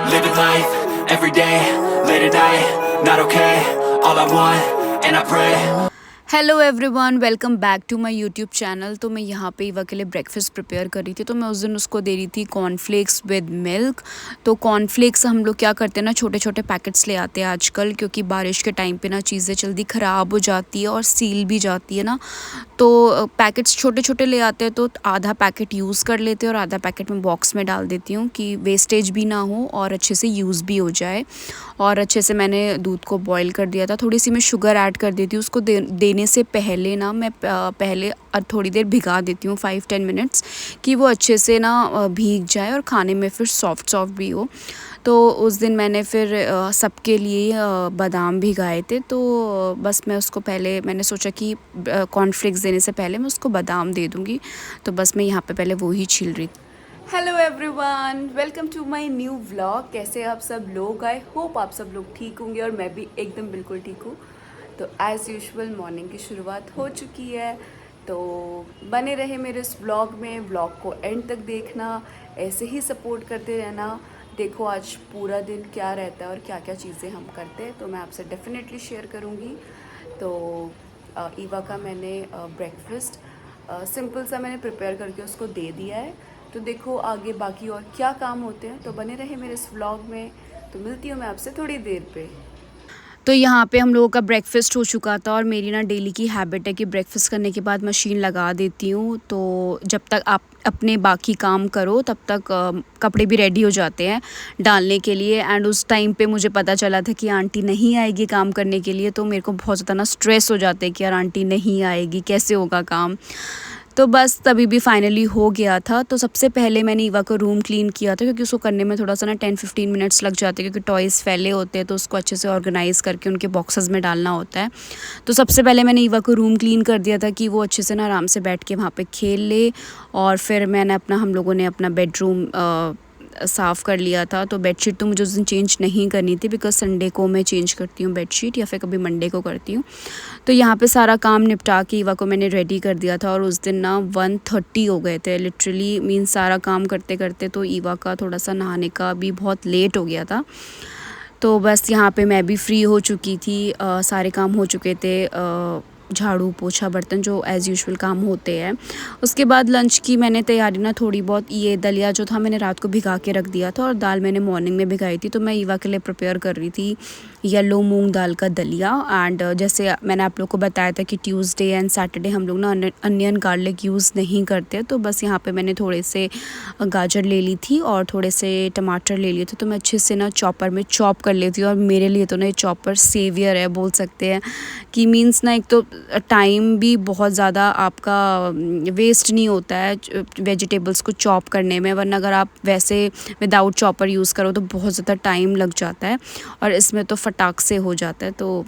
Living life, every day, late at night, not okay. All I want, and I pray. Hello everyone, welcome back to my YouTube channel. तो मैं यहाँ पे ईवा के लिए breakfast prepare कर रही थी। तो मैं उस दिन उसको दे रही थी कॉर्नफ्लेक्स विद मिल्क। तो कॉर्नफ्लेक्स हम लोग क्या करते हैं ना, छोटे छोटे पैकेट्स ले आते हैं आजकल, क्योंकि बारिश के टाइम पे ना चीज़ें जल्दी ख़राब हो जाती है और सील भी जाती है ना। तो पैकेट्स छोटे छोटे ले आते हैं, तो आधा पैकेट यूज़ कर लेते हैं और आधा पैकेट मैं बॉक्स में डाल देती हूँ कि वेस्टेज भी ना हो और अच्छे से यूज़ भी हो जाए। और अच्छे से मैंने दूध को बॉईल कर दिया था। थोड़ी सी मैं शुगर ऐड कर देती हूँ उसको देने से पहले ना। मैं पहले थोड़ी देर भिगा देती हूँ 5-10 मिनट्स, कि वो अच्छे से ना भीग जाए और खाने में फिर सॉफ्ट सॉफ्ट भी हो। तो उस दिन मैंने फिर सबके लिए बादाम भिगाए थे। तो बस मैं उसको पहले मैंने सोचा कि कॉर्नफ्लेक्स देने से पहले मैं उसको बादाम दे दूँगी। तो बस मैं यहाँ पे पहले वो ही छील रही थी। Hello everyone, welcome to my new vlog. कैसे आप सब लोग? आई होप आप सब लोग ठीक होंगे और मैं भी एकदम बिल्कुल ठीक हूँ। तो एज़ यूजुअल मॉर्निंग की शुरुआत हो चुकी है। तो बने रहे मेरे इस व्लॉग में, व्लॉग को एंड तक देखना, ऐसे ही सपोर्ट करते रहना। देखो आज पूरा दिन क्या रहता है और क्या क्या चीज़ें हम करते हैं, तो मैं आपसे डेफिनेटली शेयर करूँगी। तो ईवा का मैंने ब्रेकफास्ट सिंपल सा मैंने प्रिपेयर करके उसको दे दिया है। तो देखो आगे बाकी और क्या काम होते हैं, तो बने रहे मेरे इस व्लॉग में। तो मिलती हूँ मैं आपसे थोड़ी देर पे। तो यहाँ पे हम लोगों का ब्रेकफास्ट हो चुका था और मेरी ना डेली की हैबिट है कि ब्रेकफास्ट करने के बाद मशीन लगा देती हूँ। तो जब तक आप अपने बाकी काम करो तब तक कपड़े भी रेडी हो जाते हैं डालने के लिए। एंड उस टाइम पे मुझे पता चला था कि आंटी नहीं आएगी काम करने के लिए। तो मेरे को बहुत ज़्यादा ना स्ट्रेस हो जाता है कि यार आंटी नहीं आएगी, कैसे होगा काम। तो बस तभी भी फाइनली हो गया था। तो सबसे पहले मैंने ईवा को रूम क्लीन किया था, क्योंकि उसको करने में थोड़ा सा ना 10-15 मिनट्स लग जाते हैं, क्योंकि टॉयज़ फैले होते हैं तो उसको अच्छे से ऑर्गेनाइज़ करके उनके बॉक्सेस में डालना होता है। तो सबसे पहले मैंने ईवा को रूम क्लीन कर दिया था कि वो अच्छे से ना आराम से बैठ के वहाँ पे खेल ले। और फिर हम लोगों ने अपना बेडरूम साफ़ कर लिया था। तो बेडशीट तो मुझे उस दिन चेंज नहीं करनी थी, बिकॉज़ संडे को मैं चेंज करती हूँ बेडशीट, या फिर कभी मंडे को करती हूँ। तो यहाँ पे सारा काम निपटा के ईवा को मैंने रेडी कर दिया था। और उस दिन ना 1:30 हो गए थे लिटरली, मीन्स सारा काम करते करते। तो ईवा का थोड़ा सा नहाने का भी बहुत लेट हो गया था। तो बस यहाँ पे मैं भी फ्री हो चुकी थी, सारे काम हो चुके थे, झाड़ू पोछा बर्तन जो एज़ यूजुअल काम होते हैं। उसके बाद लंच की मैंने तैयारी ना थोड़ी बहुत, ये दलिया जो था मैंने रात को भिगा के रख दिया था और दाल मैंने मॉर्निंग में भिगाई थी। तो मैं ईवा के लिए प्रिपेयर कर रही थी येलो मूंग दाल का दलिया। एंड जैसे मैंने आप लोग को बताया था कि ट्यूसडे एंड सैटरडे हम लोग ना अनियन गार्लिक यूज़ नहीं करते। तो बस यहाँ पे मैंने थोड़े से गाजर ले ली थी और थोड़े से टमाटर ले लिए थे। तो मैं अच्छे से ना चॉपर में चॉप कर लेती हूँ। और मेरे लिए तो ना ये चॉपर सेवियर है बोल सकते हैं, कि मीन्स ना एक तो टाइम भी बहुत ज़्यादा आपका वेस्ट नहीं होता है वेजिटेबल्स को चॉप करने में। वरना अगर आप वैसे विदाउट चॉपर यूज़ करो तो बहुत ज़्यादा टाइम लग जाता है, और इसमें तो फटाक से हो जाता है। तो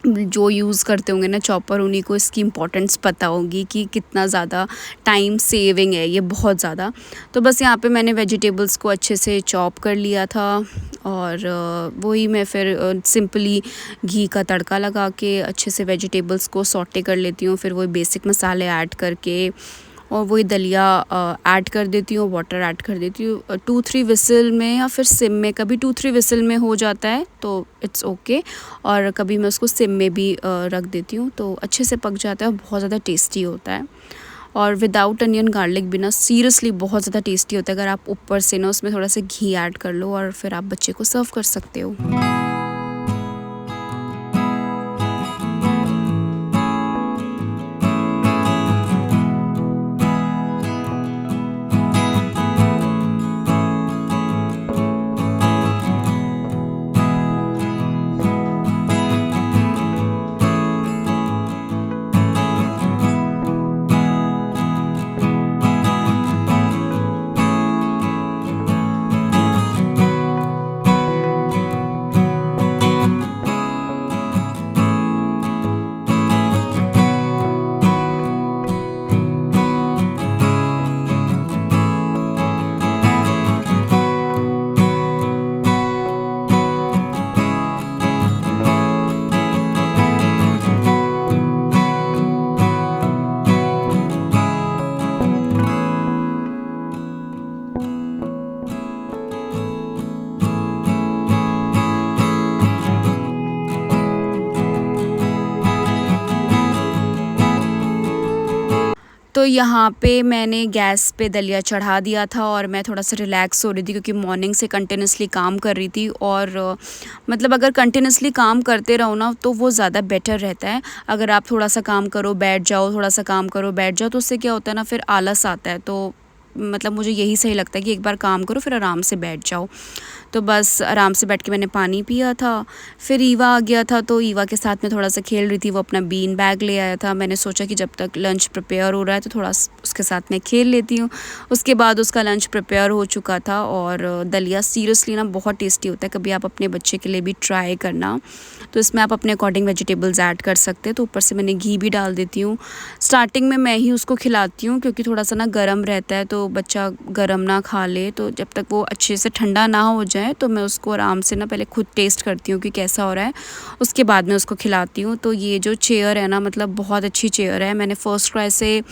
जो यूज़ करते होंगे ना चॉपर, उन्हीं को इसकी इम्पोर्टेंस पता होगी कि कितना ज़्यादा टाइम सेविंग है ये, बहुत ज़्यादा। तो बस यहाँ पे मैंने वेजिटेबल्स को अच्छे से चॉप कर लिया था। और वही मैं फिर सिंपली घी का तड़का लगा के अच्छे से वेजिटेबल्स को सॉटे कर लेती हूँ। फिर वही बेसिक मसाले ऐड करके और वही दलिया ऐड कर देती हूँ, वाटर ऐड कर देती हूँ 2-3 विसल में, या फिर सिम में। कभी 2-3 विसल में हो जाता है तो इट्स ओके, और कभी मैं उसको सिम में भी रख देती हूँ तो अच्छे से पक जाता है और बहुत ज़्यादा टेस्टी होता है। और विदाउट अनियन गार्लिक भी ना सीरियसली बहुत ज़्यादा टेस्टी होता है। अगर आप ऊपर से ना उसमें थोड़ा सा घी ऐड कर लो और फिर आप बच्चे को सर्व कर सकते हो। तो यहाँ पे मैंने गैस पे दलिया चढ़ा दिया था और मैं थोड़ा सा रिलैक्स हो रही थी क्योंकि मॉर्निंग से कंटिन्यूसली काम कर रही थी। और मतलब अगर कंटिन्यूसली काम करते रहो ना तो वो ज़्यादा बेटर रहता है। अगर आप थोड़ा सा काम करो बैठ जाओ, थोड़ा सा काम करो बैठ जाओ, तो उससे क्या होता है ना, फिर आलस आता है। तो मतलब मुझे यही सही लगता है कि एक बार काम करो फिर आराम से बैठ जाओ। तो बस आराम से बैठ के मैंने पानी पिया था। फिर ईवा आ गया था तो ईवा के साथ में थोड़ा सा खेल रही थी। वो अपना बीन बैग ले आया था। मैंने सोचा कि जब तक लंच प्रिपेयर हो रहा है तो थोड़ा उसके साथ में खेल लेती हूँ। उसके बाद उसका लंच प्रिपेयर हो चुका था। और दलिया सीरियसली ना बहुत टेस्टी होता है। कभी आप अपने बच्चे के लिए भी ट्राई करना। तो इसमें आप अपने अकॉर्डिंग वेजिटेबल्स ऐड कर सकते हैं। तो ऊपर से मैंने घी भी डाल देती हूँ। स्टार्टिंग में मैं ही उसको खिलाती हूँ क्योंकि थोड़ा सा ना गर्म रहता है तो बच्चा गर्म ना खा ले। तो जब तक वो अच्छे से ठंडा ना हो जाए तो मैं उसको आराम से ना पहले खुद टेस्ट करती हूँ कि कैसा हो रहा है, उसके बाद मैं उसको खिलाती हूँ। तो ये जो चेयर है ना, मतलब बहुत अच्छी चेयर है। मैंने फ़र्स्ट क्राई से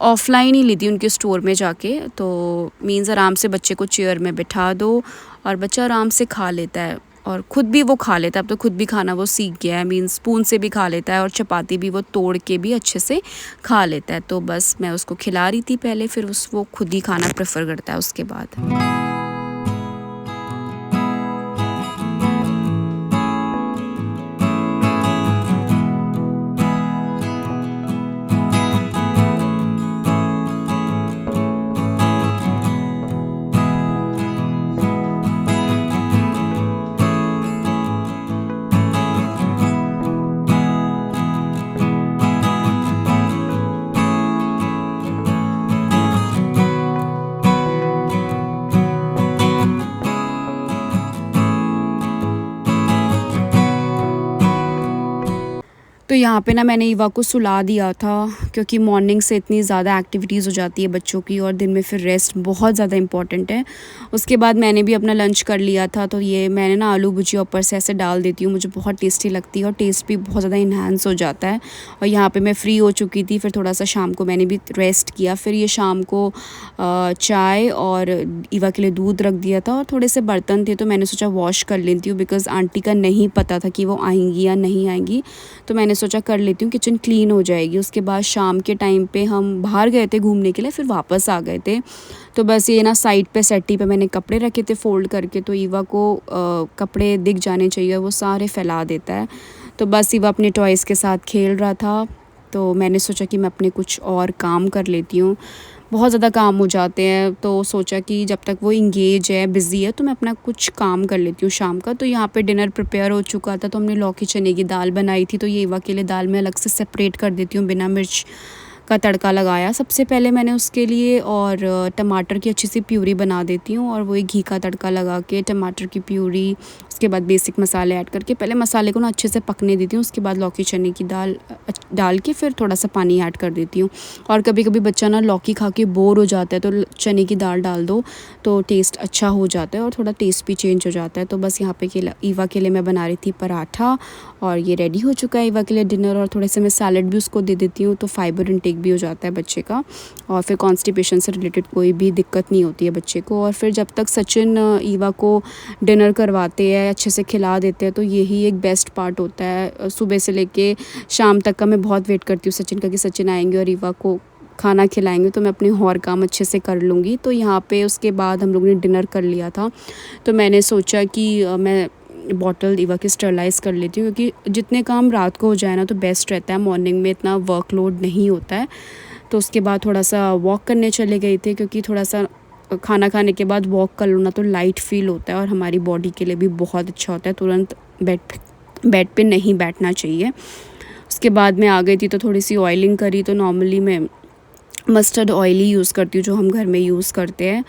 ऑफलाइन ही ली थी उनके स्टोर में जाके। तो मीन्स आराम से बच्चे को चेयर में बिठा दो और बच्चा आराम से खा लेता है और ख़ुद भी वो खा लेता है। अब तो खुद भी खाना वो सीख गया है। मीन्स स्पून से भी खा लेता है और चपाती भी वो तोड़ के भी अच्छे से खा लेता है। तो बस मैं उसको खिला रही थी पहले, फिर वो खुद ही खाना प्रेफर करता है उसके बाद। तो यहाँ पे ना मैंने ईवा को सुला दिया था क्योंकि मॉर्निंग से इतनी ज़्यादा एक्टिविटीज़ हो जाती है बच्चों की और दिन में फिर रेस्ट बहुत ज़्यादा इम्पॉर्टेंट है। उसके बाद मैंने भी अपना लंच कर लिया था। तो ये मैंने ना आलू भुजिया ऊपर से ऐसे डाल देती हूँ, मुझे बहुत टेस्टी लगती है और टेस्ट भी बहुत ज़्यादा इन्हांस हो जाता है। और यहाँ पर मैं फ़्री हो चुकी थी। फिर थोड़ा सा शाम को मैंने भी रेस्ट किया। फिर ये शाम को चाय और ईवा के लिए दूध रख दिया था और थोड़े से बर्तन थे तो मैंने सोचा वॉश कर लेती हूँ बिकॉज़ आंटी का नहीं पता था कि वो आएंगी या नहीं आएंगी। तो मैंने सोचा कर लेती हूँ, किचन क्लीन हो जाएगी। उसके बाद शाम के टाइम पे हम बाहर गए थे घूमने के लिए, फिर वापस आ गए थे। तो बस ये ना साइड पे सेटी पे मैंने कपड़े रखे थे फ़ोल्ड करके। तो ईवा को कपड़े दिख जाने चाहिए, वो सारे फैला देता है। तो बस ईवा अपने टॉयज़ के साथ खेल रहा था। तो मैंने सोचा कि मैं अपने कुछ और काम कर लेती हूँ। बहुत ज़्यादा काम हो जाते हैं तो सोचा कि जब तक वो इंगेज है, बिज़ी है, तो मैं अपना कुछ काम कर लेती हूँ शाम का। तो यहाँ पे डिनर प्रिपेयर हो चुका था। तो हमने लौकी चने की दाल बनाई थी। तो ये ईवा के लिए दाल मैं अलग से सेपरेट कर देती हूँ, बिना मिर्च का तड़का लगाया सबसे पहले मैंने उसके लिए। और टमाटर की अच्छी सी प्यूरी बना देती हूँ और वही घी का तड़का लगा के टमाटर की प्यूरी, उसके बाद बेसिक मसाले ऐड करके पहले मसाले को ना अच्छे से पकने देती हूँ। उसके बाद लौकी चने की दाल डाल के फिर थोड़ा सा पानी ऐड कर देती हूँ। और कभी कभी बच्चा ना लौकी खा के बोर हो जाता है तो चने की दाल डाल दो तो टेस्ट अच्छा हो जाता है और थोड़ा टेस्ट भी चेंज हो जाता है। तो बस यहाँ पे ईवा के लिए मैं बना रही थी पराठा और ये रेडी हो चुका है ईवा के लिए डिनर। और थोड़े से मैं सैलड भी उसको दे देती हूँ तो फाइबर इनटेक भी हो जाता है बच्चे का और फिर कॉन्स्टिपेशन से रिलेटेड कोई भी दिक्कत नहीं होती है बच्चे को। और फिर जब तक सचिन ईवा को डिनर करवाते हैं, अच्छे से खिला देते हैं, तो यही एक बेस्ट पार्ट होता है। सुबह से लेके शाम तक का मैं बहुत वेट करती हूँ सचिन का कि सचिन आएंगे और ईवा को खाना खिलाएंगे तो मैं अपने और काम अच्छे से कर लूँगी। तो यहाँ पे उसके बाद हम लोग ने डिनर कर लिया था तो मैंने सोचा कि मैं बॉटल ईवा की स्टरलाइज़ कर लेती हूँ क्योंकि जितने काम रात को हो जाए ना तो बेस्ट रहता है, मॉर्निंग में इतना वर्कलोड नहीं होता है। तो उसके बाद थोड़ा सा वॉक करने चले गए थे क्योंकि थोड़ा सा खाना खाने के बाद वॉक कर लो ना तो लाइट फील होता है और हमारी बॉडी के लिए भी बहुत अच्छा होता है। तुरंत बेड पे नहीं बैठना चाहिए। उसके बाद मैं आ गई थी तो थोड़ी सी ऑयलिंग करी। तो नॉर्मली मैं मस्टर्ड ऑयल ही यूज़ करती हूँ जो हम घर में यूज़ करते हैं।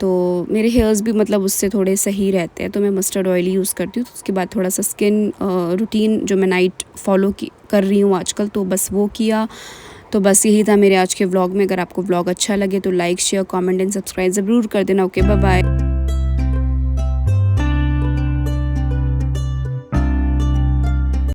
तो मेरे हेयर्स भी मतलब उससे थोड़े सही रहते हैं तो मैं मस्टर्ड ऑयल ही यूज़ करती हूँ। तो उसके बाद थोड़ा सा स्किन रूटीन जो मैं नाइट फॉलो कर रही हूँ आजकल तो बस वो किया। तो बस यही था मेरे आज के व्लॉग में। अगर आपको व्लॉग अच्छा लगे तो like share comment and subscribe ज़रूर कर देना। Okay, bye bye.